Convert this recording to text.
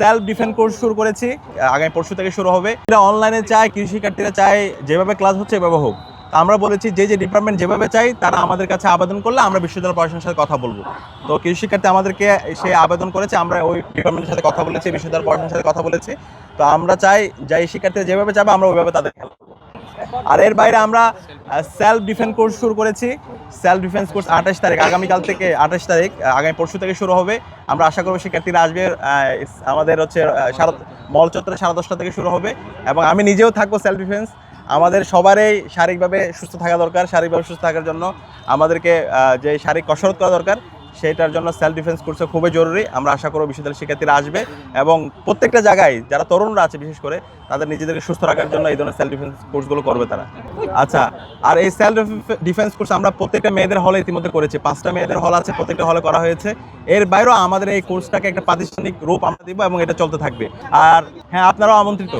Self defence course শুরু করেছি, আগামী পরশু থেকে শুরু হবে। এটা অনলাইনে চাই, কৃষি শিক্ষার্থীরা চাই যেভাবে ক্লাস হচ্ছে এভাবে হোক। তো আমরা বলেছি যে ডিপার্টমেন্ট যেভাবে চাই তারা আমাদের কাছে আবেদন করলে আমরা বিশ্ববিদ্যালয় প্রশাসনের সাথে কথা বলবো। তো কৃষি শিক্ষার্থী আমাদেরকে সে আবেদন করেছে, আমরা ওই ডিপার্টমেন্টের সাথে কথা বলেছি, বিশ্ববিদ্যালয় প্রশাসনের সাথে কথা বলেছি। তো আমরা চাই যে এই শিক্ষার্থীরা যেভাবে চাবে আমরা ওইভাবে তাদের। আর এর বাইরে আমরা সেলফ ডিফেন্স কোর্স শুরু করেছি। সেলফ ডিফেন্স কোর্স 28 তারিখ, আগামীকাল থেকে 28 তারিখ, আগামী পরশু থেকে শুরু হবে। আমরা আশা করব শিক্ষার্থীরা আসবে। আমাদের হচ্ছে মল চত্বরে 10:30 থেকে শুরু হবে এবং আমি নিজেও থাকবো সেলফ ডিফেন্স। আমাদের সবারই শারীরিকভাবে সুস্থ থাকা দরকার। শারীরিকভাবে সুস্থ থাকার জন্য আমাদেরকে যে শারীরিক কসরত করা দরকার, সেটার জন্য সেলফ ডিফেন্স কোর্সে খুবই জরুরি। আমরা আশা করব বিশ্ববিদ্যালয়ের শিক্ষার্থীরা আসবে এবং প্রত্যেকটা জায়গায় যারা তরুণরা আছে বিশেষ করে তাদের নিজেদেরকে সুস্থ রাখার জন্য এই ধরনের সেলফ ডিফেন্স কোর্সগুলো করবে তারা। আচ্ছা, আর এই সেলফ ডিফেন্স কোর্স আমরা প্রত্যেকটা মেয়েদের হলে ইতিমধ্যে করেছি। 5টা মেয়েদের হল আছে, প্রত্যেকটা হলে করা হয়েছে। এর বাইরেও আমাদের এই কোর্সটাকে একটা প্রাতিষ্ঠানিক রূপ আমরা দিব এবং এটা চলতে থাকবে। আর হ্যাঁ, আপনারাও আমন্ত্রিত।